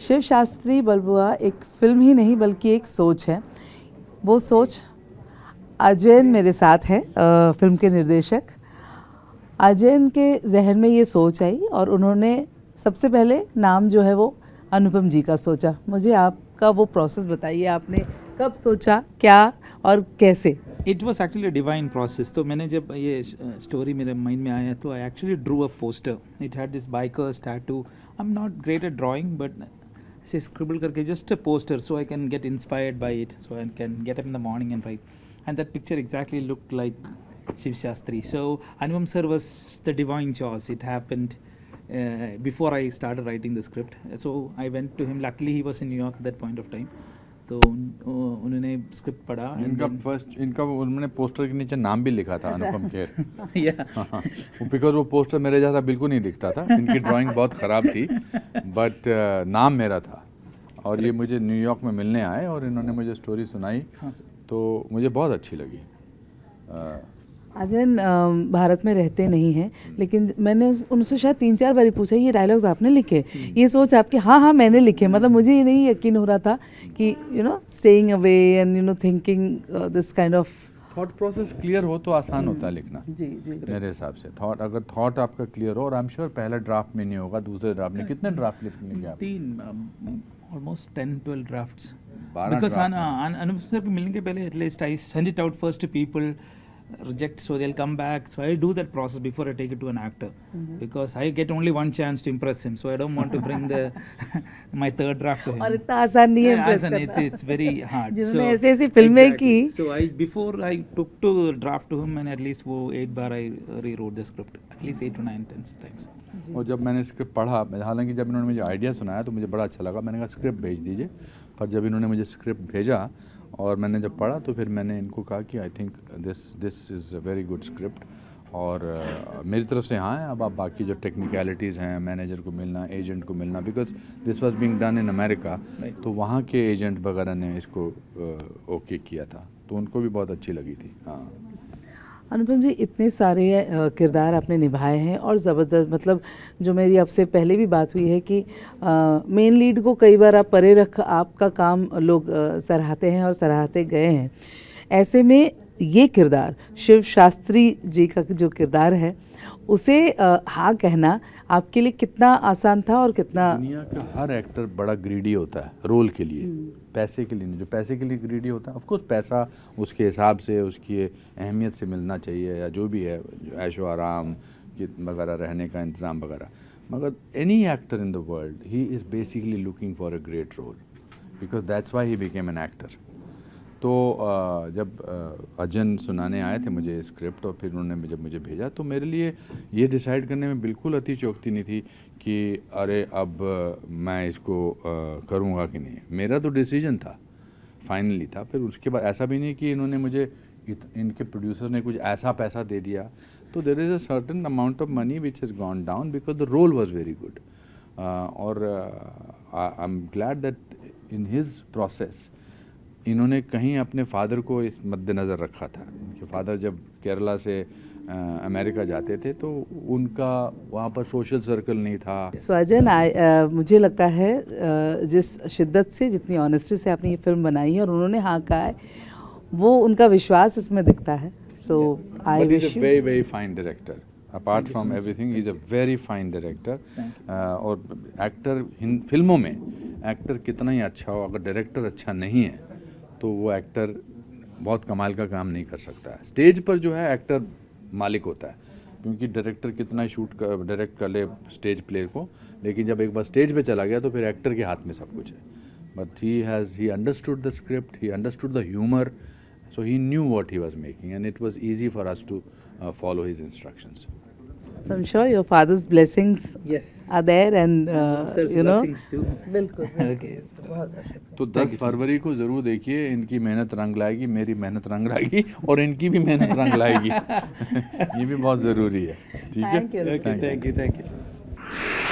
शिव शास्त्री बलबुआ एक फिल्म ही नहीं बल्कि एक सोच है। वो सोच अजयन मेरे साथ है, फिल्म के निर्देशक। अजयन के जहन में ये सोच आई और उन्होंने सबसे पहले नाम जो है वो अनुपम जी का सोचा। मुझे आपका वो प्रोसेस बताइए, आपने कब सोचा, क्या और कैसे? It was actually divine process. तो मैंने जब ये स्टोरी मेरे माइंड में आया तो I actually drew a poster. It had this bikers tattoo. I am not great at drawing but से स्क्रिबल करके just a poster so I can get inspired by it, so I can get up in the morning and right, and that picture exactly looked like Shiv Shastri. So Anupam sir was the divine choice. It happened before I started writing the script. So I went to him. Luckily he was in New York at that point of time. तो उन्होंने script पढ़ा। इनका उन्होंने poster के नीचे नाम भी लिखा था, अनुपम खेर। बिकॉज वो पोस्टर मेरे जैसा बिल्कुल नहीं दिखता था। इनकी ड्राइंग बहुत ख़राब थी बट नाम मेरा था। और ये मुझे न्यूयॉर्क में मिलने आए और इन्होंने मुझे स्टोरी सुनाई तो मुझे बहुत अच्छी लगी। अजयन भारत में रहते नहीं हैं, लेकिन मैंने उनसे शायद 3-4 बार पूछा ये डायलॉग्स आपने लिखे, ये सोच आपकी? हाँ मैंने लिखे। मतलब मुझे ये नहीं यकीन हो रहा था कि staying away and thinking this kind of thought process clear हो तो आसान होता है लिखना। जी मेरे हिसाब से अगर थॉट आपका क्लियर हो, और आई एम श्योर पहला ड्राफ्ट में नहीं होगा, दूसरे ड्राफ्ट में कितने ड्राफ्ट लिखने के? 3 almost 10-12 drafts. 12 Because drafts. Anup sir को मिलने के पहले at least I send it out first to people, reject, so they'll come back. So I do that process before I take it to an actor, because I get only one chance to impress him. So I don't want to bring my third draft to him. और इतना आसान नहीं है impress करना। It's very hard. जिन्होंने ऐसी फिल्में की। So before I took to draft to him, and at least वो 8 बार I rewrote the script, at least 8 to 9 10 times. और जब मैंने स्क्रिप्ट पढ़ा, हालांकि जब इन्होंने मुझे आइडिया सुनाया तो मुझे बड़ा अच्छा लगा। मैंने कहा स्क्रिप्ट भेज दीजिए, पर जब इन्होंने मुझे स्क्रिप्ट भेजा और मैंने जब पढ़ा तो फिर मैंने इनको कहा कि I think this is a very good script. और मेरी तरफ से हाँ है। अब आप बाकी जो टेक्निकलिटीज़ हैं, मैनेजर को मिलना, एजेंट को मिलना, because this was being done in America, तो वहाँ के एजेंट वगैरह ने इसको ओके किया था, तो उनको भी बहुत अच्छी लगी थी। हाँ अनुपम जी, इतने सारे किरदार आपने निभाए हैं और ज़बरदस्त, मतलब जो मेरी आपसे पहले भी बात हुई है कि मेन लीड को कई बार आप परे रख आपका काम लोग सराहते हैं और सराहते गए हैं। ऐसे में ये किरदार शिव शास्त्री जी का जो किरदार है उसे हाँ कहना आपके लिए कितना आसान था और कितना? दुनिया का हर एक्टर बड़ा ग्रीडी होता है रोल के लिए, पैसे के लिए नहीं। जो पैसे के लिए ग्रीडी होता है, ऑफ कोर्स पैसा उसके हिसाब से, उसकी अहमियत से मिलना चाहिए, या जो भी है, जो ऐशो आराम वगैरह, रहने का इंतज़ाम वगैरह, मगर any actor in the world he is basically looking for a great role, because that's why he became an actor. तो जब अजयन सुनाने आए थे मुझे स्क्रिप्ट और फिर उन्होंने जब मुझे भेजा तो मेरे लिए ये डिसाइड करने में बिल्कुल अतिशयोक्ति नहीं थी कि अरे अब मैं इसको करूँगा कि नहीं। मेरा तो डिसीजन था, फाइनली था। फिर उसके बाद ऐसा भी नहीं कि इन्होंने मुझे, इनके प्रोड्यूसर ने कुछ ऐसा पैसा दे दिया। तो there is a certain amount of money which has gone down because the role was very good. और I am glad that in his process इन्होंने कहीं अपने फादर को इस मद्देनज़र रखा था कि फादर जब केरला से अमेरिका जाते थे तो उनका वहाँ पर सोशल सर्कल नहीं था। सो अजय, मुझे लगता है जिस शिद्दत से, जितनी ऑनेस्टी से आपने ये फिल्म बनाई है और उन्होंने हाँ कहा है, वो उनका विश्वास इसमें दिखता है। So I wish you. Very fine director, apart from everything, is a very fine director. और एक्टर, फिल्मों में एक्टर कितना ही अच्छा हो, अगर डायरेक्टर अच्छा नहीं है तो वो एक्टर बहुत कमाल का काम नहीं कर सकता है। स्टेज पर जो है एक्टर मालिक होता है, क्योंकि डायरेक्टर कितना ही डायरेक्ट कर ले स्टेज प्ले को, लेकिन जब एक बार स्टेज पे चला गया तो फिर एक्टर के हाथ में सब कुछ है। But he understood the script, he understood the humour, so he knew what he was making and it was easy for us to follow his instructions. So I'm sure your father's blessings are there and you know. Blessings too. बिल्कुल। Okay. तो 10 फरवरी को जरूर देखिए, इनकी मेहनत रंग लाएगी, मेरी मेहनत रंग लाएगी और इनकी भी मेहनत रंग लाएगी। ये भी बहुत ज़रूरी है। ठीक है? Thank you. Okay, thank you.